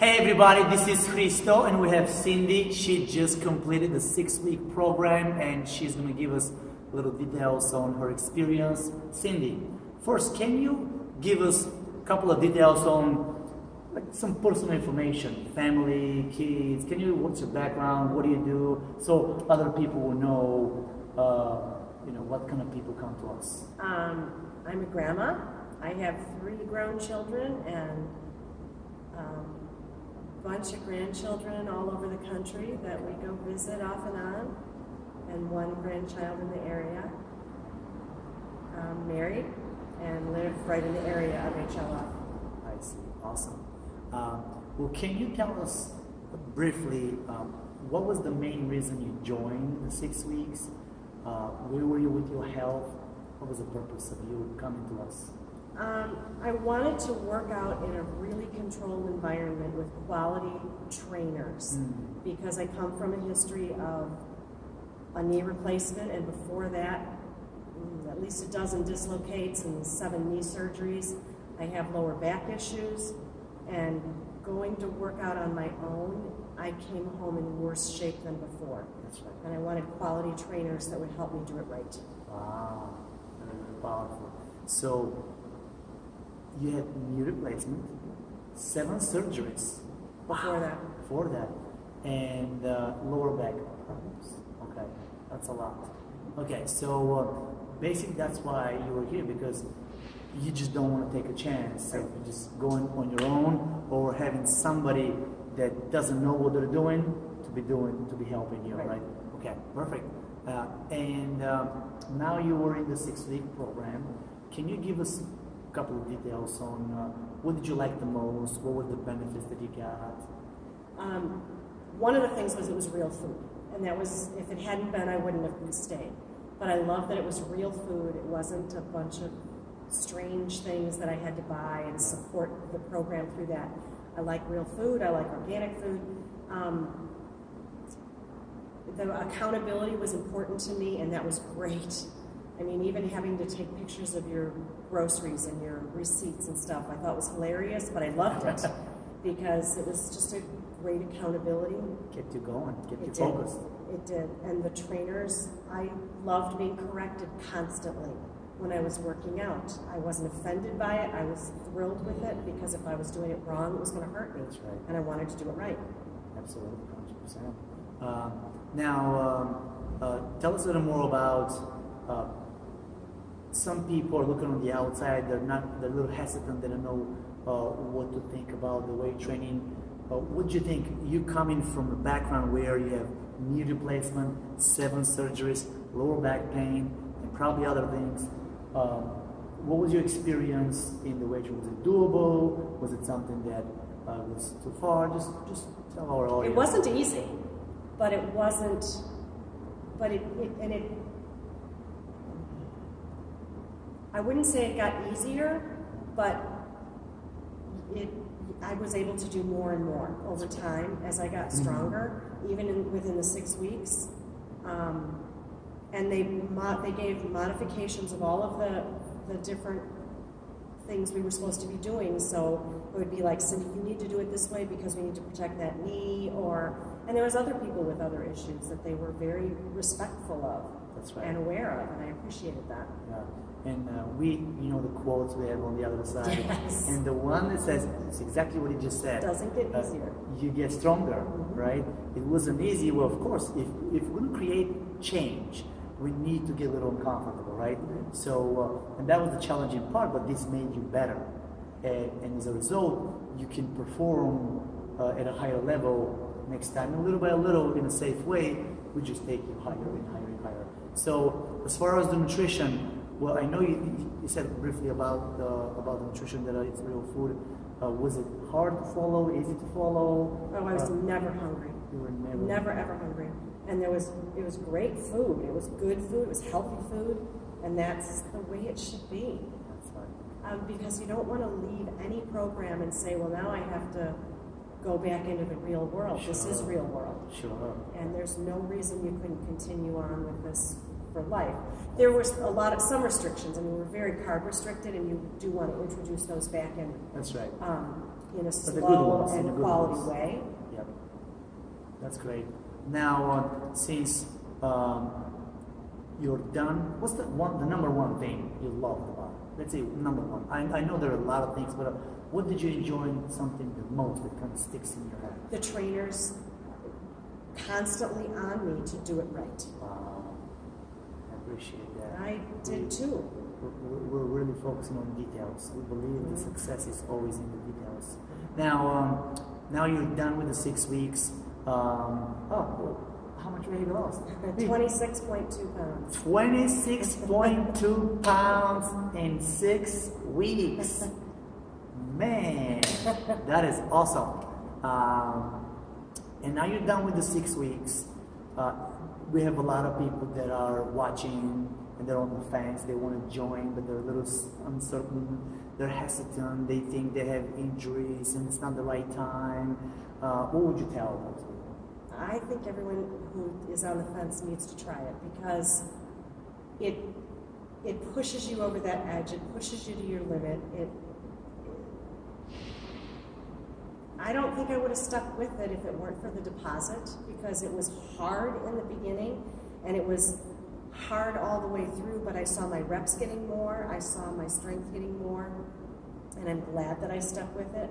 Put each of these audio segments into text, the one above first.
Hey everybody, this is Christo and we have Cindy. She just completed the 6-week program and she's going to give us little details on her experience. Cindy, first, can you give us a couple of details on some personal information, family, kids? What's your background? What do you do? So other people will know, what kind of people come to us. I'm a grandma. I have 3 grown children and bunch of grandchildren all over the country that we go visit off and on, and 1 grandchild in the area. I'm married and live right in the area of HLF. I see. Awesome. Well, can you tell us briefly what was the main reason you joined the 6 weeks? Where were you with your health? What was the purpose of you coming to us? I wanted to work out in a really controlled environment with quality trainers because I come from a history of a knee replacement, and before that, at least a dozen dislocates and 7 knee surgeries. I have lower back issues, and going to work out on my own, I came home in worse shape than before. That's right. And I wanted quality trainers that would help me do it right. Wow, very powerful. So, you had knee replacement, 7 surgeries. Before that. And lower back problems. Okay, that's a lot. Okay, so basically that's why you were here, because you just don't want to take a chance of just going on your own or having somebody that doesn't know what they're doing to be helping you, right? Okay, perfect. And now you were in the 6-week program. Can you give us a couple of details on what did you like the most? What were the benefits that you got? One of the things was it was real food, and that was, if it hadn't been, I wouldn't have stayed. But I love that it was real food. It wasn't a bunch of strange things that I had to buy and support the program through that. I like real food. I like organic food. The accountability was important to me, and that was great. I mean, even having to take pictures of your groceries and your receipts and stuff, I thought was hilarious, but I loved it because it was just a great accountability. Kept you going, kept you focused. It did. And the trainers, I loved being corrected constantly when I was working out. I wasn't offended by it. I was thrilled with it because if I was doing it wrong, it was going to hurt me. That's right. And I wanted to do it right. Absolutely, 100%. Now, tell us a little more about some people are looking on the outside. They're a little hesitant. They don't know what to think about the weight training. What do you think? You coming from a background where you have knee replacement, 7 surgeries, lower back pain, and probably other things. What was your experience in the weight training? Was it doable? Was it something that was too far? Just tell our audience. It wasn't easy, but it wasn't. I wouldn't say it got easier, but I was able to do more and more over time as I got stronger, even within the 6 weeks. And they gave modifications of all of the different things we were supposed to be doing. So it would be like, Cindy, you need to do it this way because we need to protect that knee. And there was other people with other issues that they were very respectful of. That's right. And aware of, and I appreciated that. Yeah. And the quotes we have on the other side. Yes. And the one that says, it's exactly what you just said. It doesn't get easier. You get stronger, right? It wasn't easy. Well, of course, if we're going to create change, we need to get a little uncomfortable, right? So, and that was the challenging part, but this made you better. And as a result, you can perform at a higher level next time. And little by little, in a safe way, we just take you higher and higher and higher. So, as far as the nutrition, well, I know you said briefly about the nutrition that it's real food. Was it hard to follow, easy to follow? Oh, I was never hungry. You were never ever hungry. And it was great food. It was good food. It was healthy food. And that's the way it should be. That's right. Because you don't want to leave any program and say, well, now I have to go back into the real world. Sure. This is real world. Sure. And there's no reason you couldn't continue on with this for life. There was some restrictions. I mean, we're very carb restricted, and you do want to introduce those back in. That's right. in a But the good slow ones, the and good quality ones. way. Yep, that's great. Now, since you're done, what's the number one thing you loved about it? Let's say number one. I know there are a lot of things, but what did you enjoy something the most that kind of sticks in your head? The trainers constantly on me to do it right. Wow, I appreciate that. I did too. We're really focusing on details. We believe the success is always in the details. Now, now you're done with the 6 weeks. How much weight you lost? 26.2 pounds. 26.2 pounds in 6 weeks. Man, that is awesome. And now you're done with the 6 weeks. We have a lot of people that are watching and they're on the fence. They want to join, but they're a little uncertain. They're hesitant. They think they have injuries and it's not the right time. What would you tell them? I think everyone who is on the fence needs to try it because it pushes you over that edge. It pushes you to your limit. I don't think I would have stuck with it if it weren't for the deposit because it was hard in the beginning and it was hard all the way through, but I saw my reps getting more, I saw my strength getting more, and I'm glad that I stuck with it.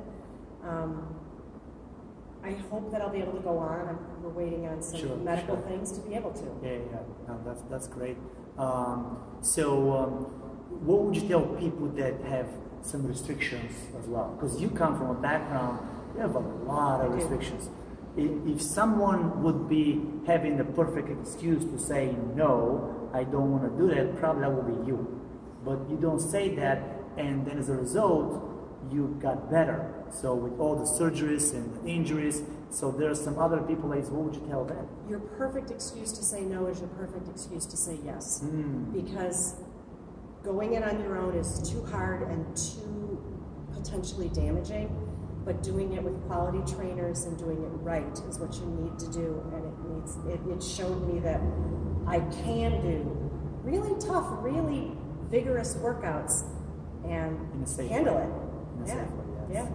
I hope that I'll be able to go on. We're waiting on some medical things to be able to. Yeah. No, that's great. What would you tell people that have some restrictions as well? Because you come from a background, you have a lot of restrictions. If someone would be having the perfect excuse to say, no, I don't want to do that, probably that would be you. But you don't say that, and then as a result, you got better. So with all the surgeries and the injuries, so there are some other people like, what would you tell them? Your perfect excuse to say no is your perfect excuse to say yes. Because going in on your own is too hard and too potentially damaging, but doing it with quality trainers and doing it right is what you need to do. And it showed me that I can do really tough, really vigorous workouts and handle it. Yeah.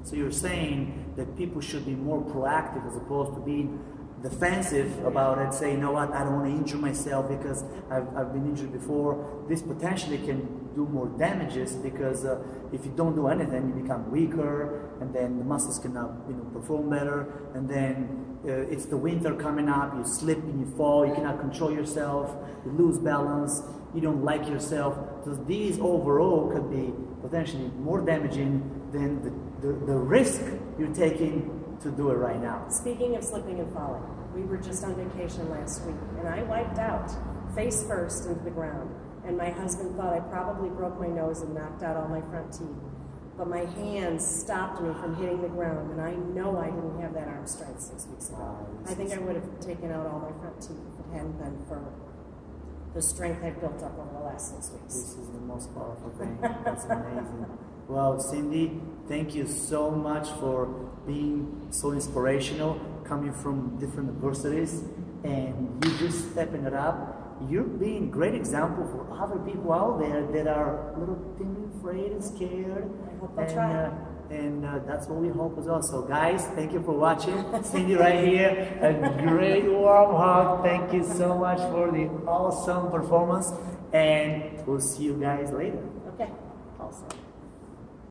So you're saying that people should be more proactive as opposed to being defensive about it, say, you know what, I don't want to injure myself because I've been injured before. This potentially can do more damages because if you don't do anything, you become weaker, and then the muscles cannot perform better, and then it's the winter coming up, you slip and you fall, you cannot control yourself, you lose balance, you don't like yourself. So these overall could be potentially more damaging than the risk you're taking to do it right now. Speaking of slipping and falling, we were just on vacation last week, and I wiped out face first into the ground. And my husband thought I probably broke my nose and knocked out all my front teeth. But my hands stopped me from hitting the ground, and I know I didn't have that arm strength 6 weeks ago. I think I would have taken out all my front teeth if it hadn't been for the strength I've built up over the last 6 weeks. This is the most powerful thing. That's amazing. Well, Cindy, thank you so much for being so inspirational, coming from different adversities, and you just stepping it up. You're being a great example for other people out there that are a little timid, afraid, and scared. I hope they'll try. And that's what we hope as well. So guys, thank you for watching. Cindy right here, a great warm hug. Thank you so much for the awesome performance, and we'll see you guys later. Okay, awesome.